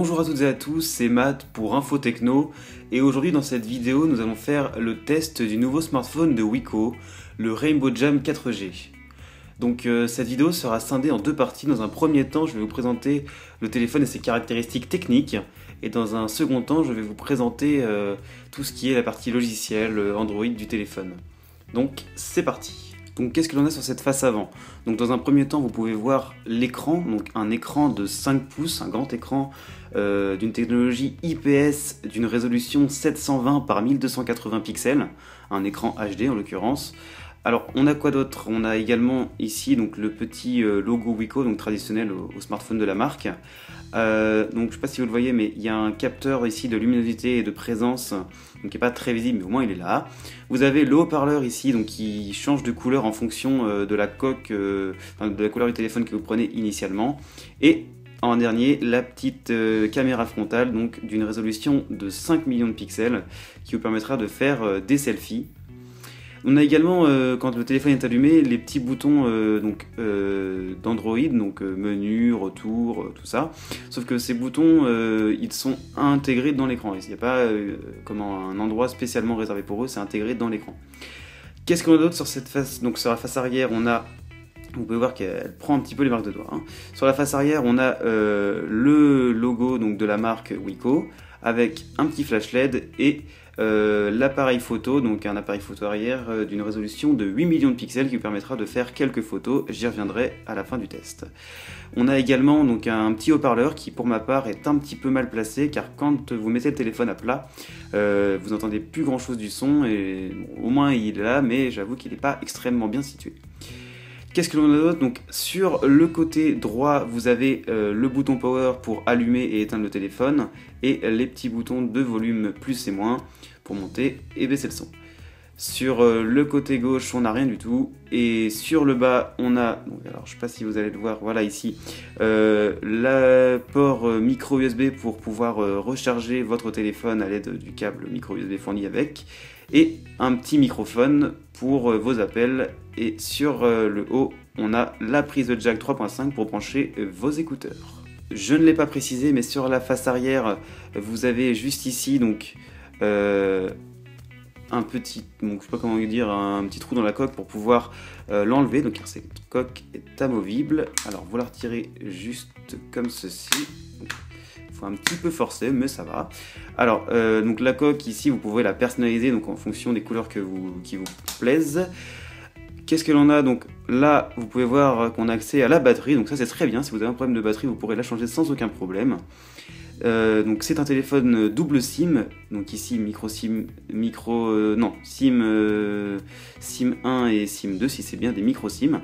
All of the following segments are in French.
Bonjour à toutes et à tous, c'est Matt pour Info Techno et aujourd'hui dans cette vidéo nous allons faire le test du nouveau smartphone de Wiko, le Rainbow Jam 4G. Donc cette vidéo sera scindée en deux parties. Dans un premier temps je vais vous présenter le téléphone et ses caractéristiques techniques et dans un second temps je vais vous présenter tout ce qui est la partie logicielle Android du téléphone. Donc c'est parti. Donc qu'est-ce que l'on a sur cette face avant? Donc dans un premier temps vous pouvez voir l'écran, donc un écran de 5 pouces, un grand écran d'une technologie IPS d'une résolution 720 par 1280 pixels, un écran HD en l'occurrence. Alors on a quoi d'autre? On a également ici donc le petit logo Wiko, donc traditionnel au smartphone de la marque. Donc je ne sais pas si vous le voyez, mais il y a un capteur ici de luminosité et de présence, donc qui n'est pas très visible, mais au moins il est là. Vous avez le haut-parleur ici, donc qui change de couleur en fonction de la coque, de la couleur du téléphone que vous prenez initialement. Et en dernier, la petite caméra frontale, donc d'une résolution de 5 millions de pixels, qui vous permettra de faire des selfies. On a également, quand le téléphone est allumé, les petits boutons d'Android, donc menu, retour, tout ça. Sauf que ces boutons, ils sont intégrés dans l'écran. Il n'y a pas un endroit spécialement réservé pour eux, c'est intégré dans l'écran. Qu'est-ce qu'on a d'autre sur cette face? Donc sur la face arrière, on a, vous pouvez voir qu'elle prend un petit peu les marques de doigts. Sur la face arrière, on a le logo donc, de la marque Wiko, avec un petit flash LED et l'appareil photo, donc un appareil photo arrière d'une résolution de 8 millions de pixels qui vous permettra de faire quelques photos, j'y reviendrai à la fin du test. On a également donc un petit haut-parleur qui pour ma part est un petit peu mal placé car quand vous mettez le téléphone à plat, vous n'entendez plus grand chose du son et bon, au moins il est là mais j'avoue qu'il n'est pas extrêmement bien situé. Qu'est-ce que l'on a d'autre? Donc sur le côté droit, vous avez le bouton power pour allumer et éteindre le téléphone et les petits boutons de volume plus et moins pour monter et baisser le son. Sur le côté gauche, on n'a rien du tout et sur le bas, on a, donc, alors je sais pas si vous allez le voir, voilà ici, l'apport micro USB pour pouvoir recharger votre téléphone à l'aide du câble micro USB fourni avec et un petit microphone pour vos appels. Et sur le haut, on a la prise de jack 3.5 pour brancher vos écouteurs. Je ne l'ai pas précisé, mais sur la face arrière, vous avez juste ici donc un petit, donc je sais pas comment dire, un petit trou dans la coque pour pouvoir l'enlever. Donc car cette coque est amovible. Alors vous la retirez juste comme ceci. Il faut un petit peu forcer, mais ça va. Alors donc la coque ici, vous pouvez la personnaliser donc en fonction des couleurs qui vous plaisent. Qu'est-ce que l'on a? Donc là, vous pouvez voir qu'on a accès à la batterie, donc ça c'est très bien. Si vous avez un problème de batterie, vous pourrez la changer sans aucun problème. Donc c'est un téléphone double SIM, donc ici SIM 1 et SIM 2 si c'est bien des micro SIM.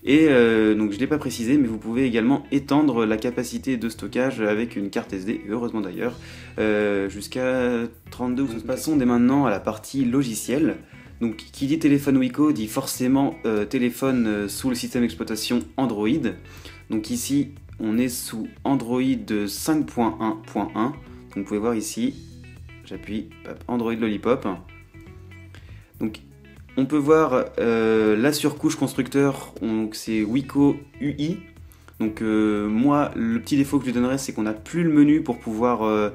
Et donc je ne l'ai pas précisé, mais vous pouvez également étendre la capacité de stockage avec une carte SD, et heureusement d'ailleurs, jusqu'à 32 ou 64. Passons dès maintenant à la partie logicielle. Donc qui dit téléphone Wiko dit forcément téléphone sous le système d'exploitation Android. Donc ici on est sous Android 5.1.1. Donc vous pouvez voir ici, j'appuie, Android Lollipop. Donc on peut voir la surcouche constructeur, donc c'est Wiko UI. Donc moi, le petit défaut que je lui donnerais, c'est qu'on n'a plus le menu pour pouvoir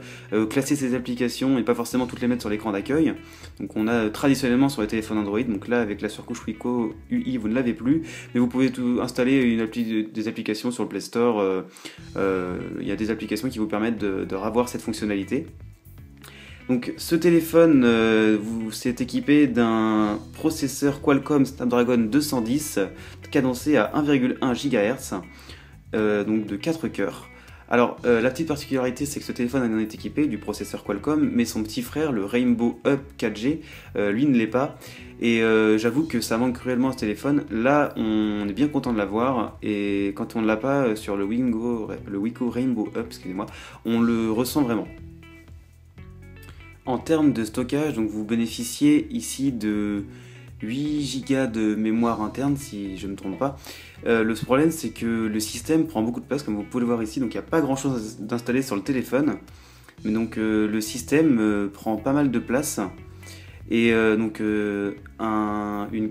classer ses applications et pas forcément toutes les mettre sur l'écran d'accueil. Donc on a traditionnellement sur les téléphones Android, donc là avec la surcouche Wiko UI, vous ne l'avez plus, mais vous pouvez tout installer des applications sur le Play Store. Il y a des applications qui vous permettent de revoir cette fonctionnalité. Donc ce téléphone c'est équipé d'un processeur Qualcomm Snapdragon 210 cadencé à 1,1 GHz. Donc de 4 cœurs. Alors la petite particularité c'est que ce téléphone en est équipé du processeur Qualcomm, mais son petit frère le Rainbow Up 4G lui ne l'est pas et j'avoue que ça manque cruellement à ce téléphone. Là on est bien content de l'avoir et quand on ne l'a pas sur le Wiko Rainbow Up, excusez-moi, on le ressent vraiment. En termes de stockage, donc vous bénéficiez ici de 8 Go de mémoire interne si je ne me trompe pas. Le problème c'est que le système prend beaucoup de place comme vous pouvez le voir ici, donc il n'y a pas grand chose d'installer sur le téléphone, mais donc le système prend pas mal de place Et une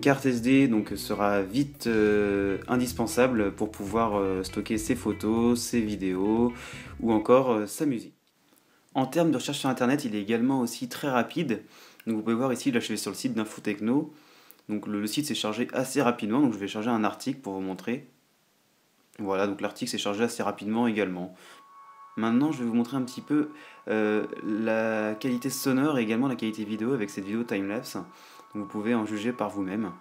carte SD donc, sera vite indispensable pour pouvoir stocker ses photos, ses vidéos ou encore sa musique. En termes de recherche sur internet, il est également aussi très rapide. Donc vous pouvez voir ici, là je vais sur le site d'InfoTechno. Donc le site s'est chargé assez rapidement, donc je vais charger un article pour vous montrer. Voilà, donc l'article s'est chargé assez rapidement également. Maintenant, je vais vous montrer un petit peu la qualité sonore et également la qualité vidéo avec cette vidéo timelapse. Vous pouvez en juger par vous-même.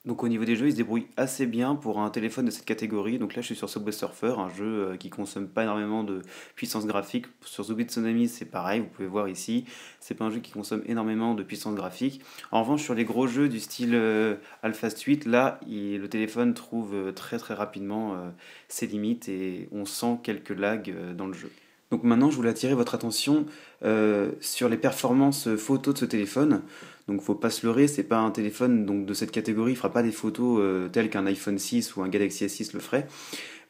Donc au niveau des jeux, il se débrouille assez bien pour un téléphone de cette catégorie. Donc là, je suis sur Subway Surfer, un jeu qui consomme pas énormément de puissance graphique. Sur Zoubit Tsunami, c'est pareil, vous pouvez voir ici. C'est pas un jeu qui consomme énormément de puissance graphique. En revanche, sur les gros jeux du style Alphast 8, là, le téléphone trouve très très rapidement ses limites et on sent quelques lags dans le jeu. Donc maintenant, je voulais attirer votre attention sur les performances photos de ce téléphone. Donc faut pas se leurrer, c'est pas un téléphone donc, de cette catégorie, il fera pas des photos telles qu'un iPhone 6 ou un Galaxy S6 le ferait.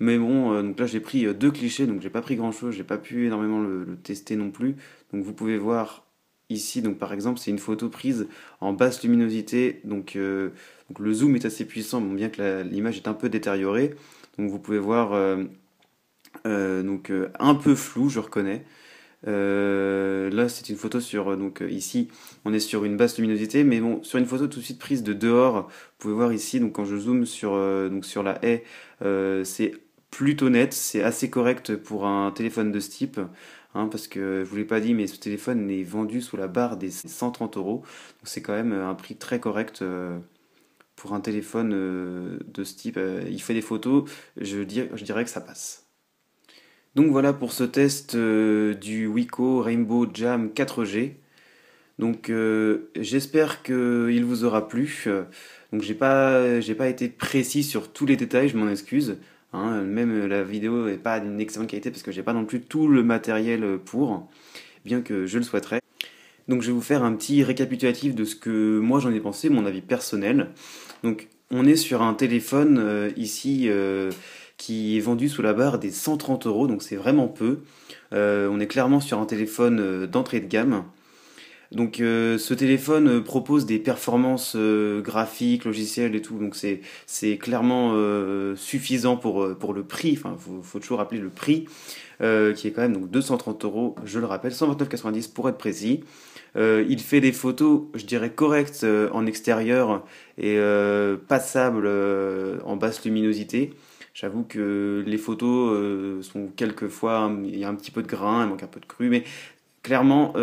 Mais bon, donc là j'ai pris deux clichés, donc j'ai pas pris grand chose, j'ai pas pu énormément le tester non plus. Donc vous pouvez voir ici, donc par exemple, c'est une photo prise en basse luminosité, donc le zoom est assez puissant, bon, bien que l'image est un peu détériorée. Donc vous pouvez voir un peu flou, je reconnais. Là, c'est une photo sur ici, on est sur une basse luminosité, mais bon, sur une photo tout de suite prise de dehors, vous pouvez voir ici, donc quand je zoome sur la haie, c'est plutôt net, c'est assez correct pour un téléphone de ce type, hein, parce que je vous l'ai pas dit, mais ce téléphone est vendu sous la barre des 130 euros, donc c'est quand même un prix très correct. Pour un téléphone de ce type, il fait des photos, je dirais que ça passe. Donc voilà pour ce test du Wiko Rainbow Jam 4G. Donc j'espère qu'il vous aura plu. Donc j'ai pas été précis sur tous les détails, je m'en excuse. Hein, même la vidéo n'est pas d'une excellente qualité parce que j'ai pas non plus tout le matériel pour, bien que je le souhaiterais. Donc je vais vous faire un petit récapitulatif de ce que moi j'en ai pensé, mon avis personnel. Donc on est sur un téléphone ici qui est vendu sous la barre des 130 euros, donc c'est vraiment peu. On est clairement sur un téléphone d'entrée de gamme. Donc ce téléphone propose des performances graphiques, logicielles et tout, donc c'est clairement suffisant pour le prix. Enfin, faut toujours rappeler le prix qui est quand même donc 230 euros, je le rappelle, 129,90 pour être précis. Il fait des photos, je dirais correctes en extérieur et passables en basse luminosité. J'avoue que les photos sont quelquefois, il y a un petit peu de grain, il manque un peu de cru, mais clairement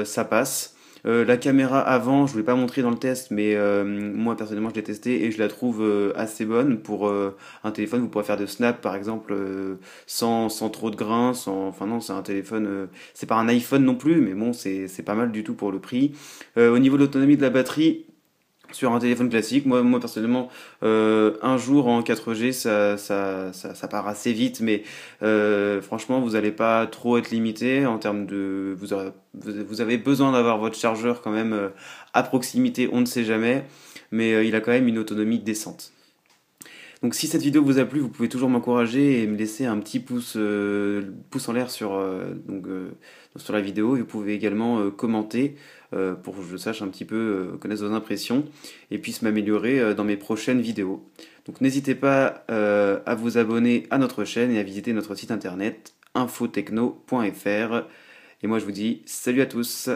ça passe. La caméra avant, je ne vous l'ai pas montré dans le test, mais moi personnellement je l'ai testé et je la trouve assez bonne pour un téléphone. Vous pourrez faire de snap par exemple sans trop de grains, enfin non, c'est un téléphone, c'est pas un iPhone non plus, mais bon, c'est pas mal du tout pour le prix. Au niveau de l'autonomie de la batterie, sur un téléphone classique, moi personnellement, un jour en 4G, ça part assez vite, mais franchement, vous n'allez pas trop être limité en termes de... Vous avez besoin d'avoir votre chargeur quand même à proximité, on ne sait jamais, mais il a quand même une autonomie décente. Donc si cette vidéo vous a plu, vous pouvez toujours m'encourager et me laisser un petit pouce en l'air sur la vidéo. Et vous pouvez également commenter pour que je sache un petit peu connaître vos impressions et puisse m'améliorer dans mes prochaines vidéos. Donc n'hésitez pas à vous abonner à notre chaîne et à visiter notre site internet infotechno.fr. Et moi je vous dis salut à tous.